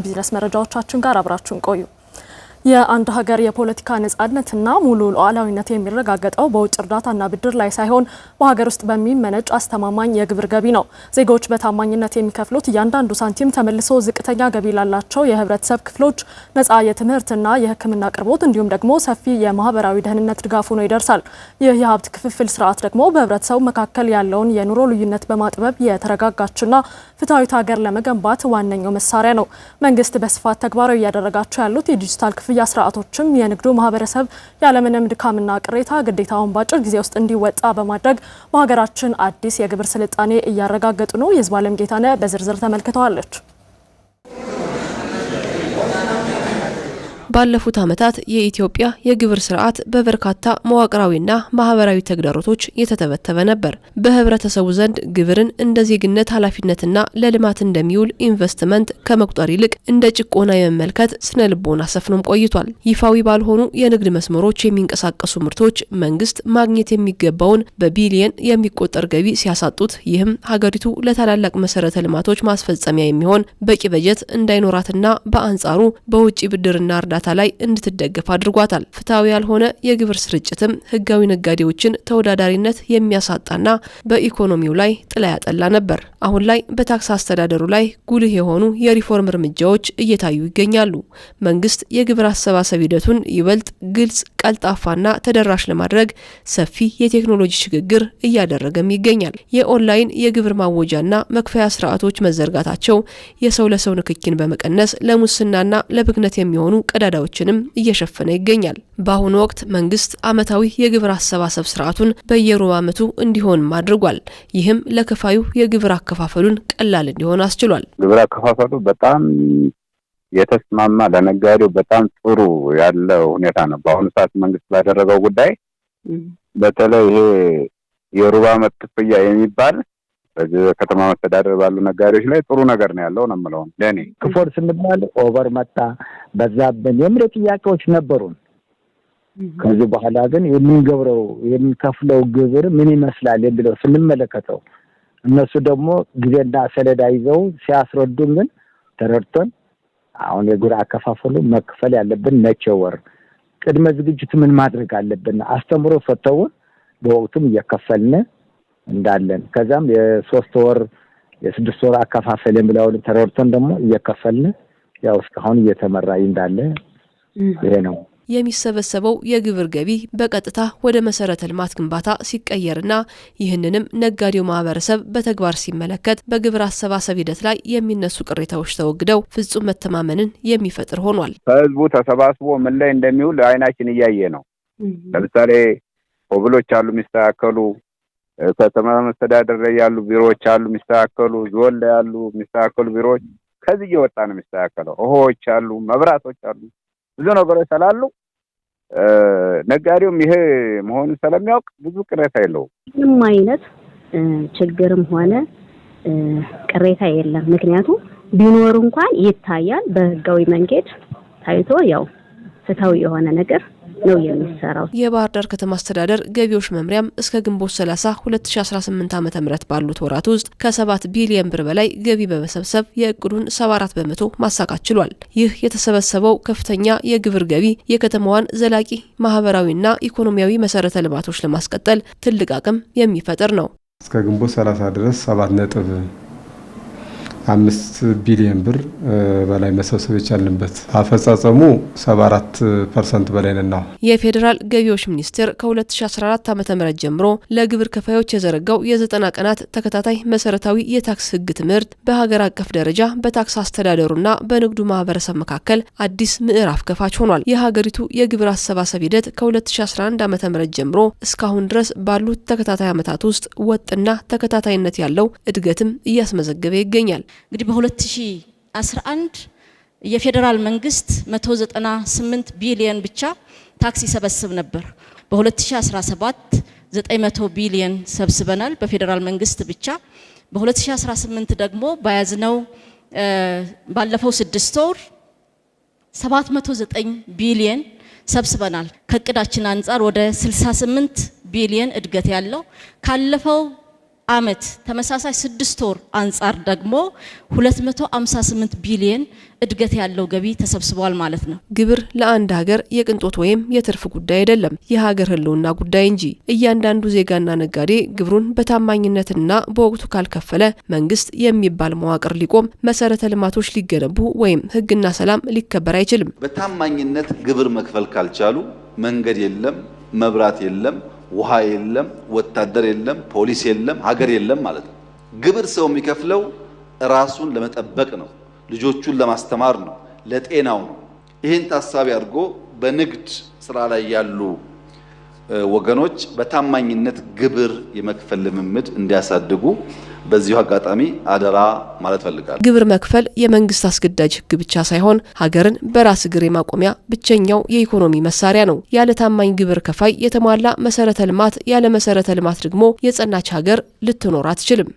ቢዝነስ መረጃዎቻችን ጋር አብራችሁን ቆዩ። የአንድ ሀገር የፖለቲካ ነጻነትና ሙሉ ሉዓላዊነት የሚረጋገጠው በውጭ እርዳታና ብድር ላይ ሳይሆን በሀገር ውስጥ በሚመነጭ አስተማማኝ የግብር ገቢ ነው። ዜጎች በታማኝነት የሚከፍሉት እያንዳንዱ ሳንቲም ተመልሶ ዝቅተኛ ገቢ ላላቸው የህብረተሰብ ክፍሎች ነጻ የትምህርትና የሕክምና አቅርቦት እንዲሁም ደግሞ ሰፊ የማህበራዊ ደህንነት ድጋፍ ሆኖ ይደርሳል። ይህ የሀብት ክፍፍል ስርዓት ደግሞ በህብረተሰቡ መካከል ያለውን የኑሮ ልዩነት በማጥበብ የተረጋጋችና ፍትሐዊት ሀገር ለመገንባት ዋነኛው መሳሪያ ነው። መንግስት በስፋት ተግባራዊ እያደረጋቸው ያሉት የዲጂታል ክፍያ ስርዓቶችም የንግዱ ማህበረሰብ ያለምንም ድካምና ቅሬታ ግዴታውን ባጭር ጊዜ ውስጥ እንዲወጣ በማድረግ በሀገራችን አዲስ የግብር ስልጣኔ እያረጋገጡ ነው። የዝባለም ጌታነህ በዝርዝር ተመልክተዋለች። ባለፉት ዓመታት የኢትዮጵያ የግብር ስርዓት በበርካታ መዋቅራዊና ማህበራዊ ተግዳሮቶች የተተበተበ ነበር። በህብረተሰቡ ዘንድ ግብርን እንደ ዜግነት ኃላፊነትና ለልማት እንደሚውል ኢንቨስትመንት ከመቁጠር ይልቅ እንደ ጭቆና የመመልከት ስነ ልቦና ሰፍኖም ቆይቷል። ይፋዊ ባልሆኑ የንግድ መስመሮች የሚንቀሳቀሱ ምርቶች መንግስት ማግኘት የሚገባውን በቢሊየን የሚቆጠር ገቢ ሲያሳጡት፣ ይህም ሀገሪቱ ለታላላቅ መሰረተ ልማቶች ማስፈጸሚያ የሚሆን በቂ በጀት እንዳይኖራትና በአንጻሩ በውጭ ብድርና እርዳታ ላይ እንድትደገፍ አድርጓታል። ፍትሐዊ ያልሆነ የግብር ስርጭትም ህጋዊ ነጋዴዎችን ተወዳዳሪነት የሚያሳጣና በኢኮኖሚው ላይ ጥላ ያጠላ ነበር። አሁን ላይ በታክስ አስተዳደሩ ላይ ጉልህ የሆኑ የሪፎርም እርምጃዎች እየታዩ ይገኛሉ። መንግስት የግብር አሰባሰብ ሂደቱን ይበልጥ ግልጽ፣ ቀልጣፋና ተደራሽ ለማድረግ ሰፊ የቴክኖሎጂ ሽግግር እያደረገም ይገኛል። የኦንላይን የግብር ማወጃና መክፈያ ስርዓቶች መዘርጋታቸው የሰው ለሰው ንክኪን በመቀነስ ለሙስናና ለብክነት የሚሆኑ ቀዳዳዎችንም እየሸፈነ ይገኛል። በአሁኑ ወቅት መንግስት ዓመታዊ የግብር አሰባሰብ ስርዓቱን በየሩብ ዓመቱ እንዲሆን አድርጓል። ይህም ለከፋዩ የግብር አከፋፈሉን ቀላል እንዲሆን አስችሏል። ግብር አከፋፈሉ በጣም የተስማማ ለነጋዴው በጣም ጥሩ ያለው ሁኔታ ነው። በአሁኑ ሰዓት መንግስት ባደረገው ጉዳይ በተለይ ይሄ የሩብ ዓመት ክፍያ የሚባል በዚህ ከተማ መስተዳደር ባሉ ነጋዴዎች ላይ ጥሩ ነገር ነው ያለው ነው የምለው። ለኔ ክፎር ስንባል ኦቨር መጣ በዛብን የሚሉ ጥያቄዎች ነበሩን። ከዚህ በኋላ ግን የምንከፍለው ግብር ምን ይመስላል የሚለው ስንመለከተው እነሱ ደግሞ ጊዜና ሰሌዳ ይዘው ሲያስረዱን ግን ተረድተን አሁን የግብር አከፋፈሉ መክፈል ያለብን መቼ ወር ቅድመ ዝግጅት ምን ማድረግ አለብን አስተምሮ ፈተውን በወቅቱም እየከፈልን እንዳለን ከዛም የ3 ወር የ6 ወር አከፋፈል የሚለው ተረድተን ደግሞ እየከፈልን ያው እስካሁን እየተመራይ እንዳለ ይሄ ነው። የሚሰበሰበው የግብር ገቢ በቀጥታ ወደ መሰረተ ልማት ግንባታ ሲቀየርና ይህንንም ነጋዴው ማህበረሰብ በተግባር ሲመለከት በግብር አሰባሰብ ሂደት ላይ የሚነሱ ቅሬታዎች ተወግደው ፍጹም መተማመንን የሚፈጥር ሆኗል። ህዝቡ ተሰባስቦ ምን ላይ እንደሚውል አይናችን እያየ ነው። ለምሳሌ ኦብሎች አሉ የሚስተካከሉ፣ ከተማ መስተዳደር ላይ ያሉ ቢሮዎች አሉ የሚስተካከሉ፣ ዞን ላይ ያሉ የሚስተካከሉ ቢሮዎች ከዚህ እየወጣ ነው የሚስተካከለው። ኦሆዎች አሉ፣ መብራቶች አሉ፣ ብዙ ነገሮች ስላሉ ነጋዴውም ይሄ መሆኑን ስለሚያውቅ ብዙ ቅሬታ የለውም። ምንም አይነት ችግርም ሆነ ቅሬታ የለም። ምክንያቱም ቢኖር እንኳን ይታያል በህጋዊ መንገድ ታይቶ ያው ፍትሃዊ የሆነ ነገር ነው የሚሰራው። የባህር ዳር ከተማ አስተዳደር ገቢዎች መምሪያም እስከ ግንቦት 30 2018 ዓ.ም ባሉት ወራት ውስጥ ከ7 ቢሊዮን ብር በላይ ገቢ በመሰብሰብ የእቅዱን 74 በመቶ ማሳካት ችሏል። ይህ የተሰበሰበው ከፍተኛ የግብር ገቢ የከተማዋን ዘላቂ ማህበራዊና ኢኮኖሚያዊ መሰረተ ልማቶች ለማስቀጠል ትልቅ አቅም የሚፈጥር ነው። እስከ ግንቦት 30 ድረስ 7.5 ቢሊዮን ብር በላይ መሰብሰብ የቻልንበት አፈጻጸሙ 74% በላይ ነው። የፌዴራል ገቢዎች ሚኒስቴር ከ2014 ዓ.ም ጀምሮ ለግብር ከፋዮች የዘረጋው የ90 ቀናት ተከታታይ መሰረታዊ የታክስ ህግ ትምህርት በሀገር አቀፍ ደረጃ በታክስ አስተዳደሩና በንግዱ ማህበረሰብ መካከል አዲስ ምዕራፍ ከፋች ሆኗል። የሀገሪቱ የግብር አሰባሰብ ሂደት ከ2011 ዓ.ም ጀምሮ እስካሁን ድረስ ባሉት ተከታታይ ዓመታት ውስጥ ወጥና ተከታታይነት ያለው እድገትም እያስመዘገበ ይገኛል። እንግዲህ በ2011 የፌደራል መንግስት 198 ቢሊዮን ብቻ ታክስ ይሰበስብ ነበር። በ2017 900 ቢሊዮን ሰብስበናል በፌደራል መንግስት ብቻ። በ2018 ደግሞ በያዝነው ባለፈው 6 ወር 709 ቢሊዮን ሰብስበናል። ከቅዳችን አንፃር ወደ 68 ቢሊዮን እድገት ያለው ካለፈው አመት ተመሳሳይ 6 ወር አንጻር ደግሞ 258 ቢሊዮን እድገት ያለው ገቢ ተሰብስቧል ማለት ነው። ግብር ለአንድ ሀገር የቅንጦት ወይም የትርፍ ጉዳይ አይደለም፣ የሀገር ህልውና ጉዳይ እንጂ። እያንዳንዱ ዜጋና ነጋዴ ግብሩን በታማኝነትና በወቅቱ ካልከፈለ መንግስት የሚባል መዋቅር ሊቆም፣ መሰረተ ልማቶች ሊገነቡ ወይም ህግና ሰላም ሊከበር አይችልም። በታማኝነት ግብር መክፈል ካልቻሉ መንገድ የለም፣ መብራት የለም፣ ውሃ የለም፣ ወታደር የለም፣ ፖሊስ የለም፣ ሀገር የለም ማለት ነው። ግብር ሰው የሚከፍለው ራሱን ለመጠበቅ ነው፣ ልጆቹን ለማስተማር ነው፣ ለጤናው ነው። ይህን ታሳቢ አድርጎ በንግድ ስራ ላይ ያሉ ወገኖች በታማኝነት ግብር የመክፈል ልምምድ እንዲያሳድጉ በዚሁ አጋጣሚ አደራ ማለት ፈልጋለሁ። ግብር መክፈል የመንግስት አስገዳጅ ህግ ብቻ ሳይሆን ሀገርን በራስ እግር የማቆሚያ ብቸኛው የኢኮኖሚ መሳሪያ ነው። ያለ ታማኝ ግብር ከፋይ የተሟላ መሰረተ ልማት፣ ያለ መሰረተ ልማት ደግሞ የጸናች ሀገር ልትኖር አትችልም።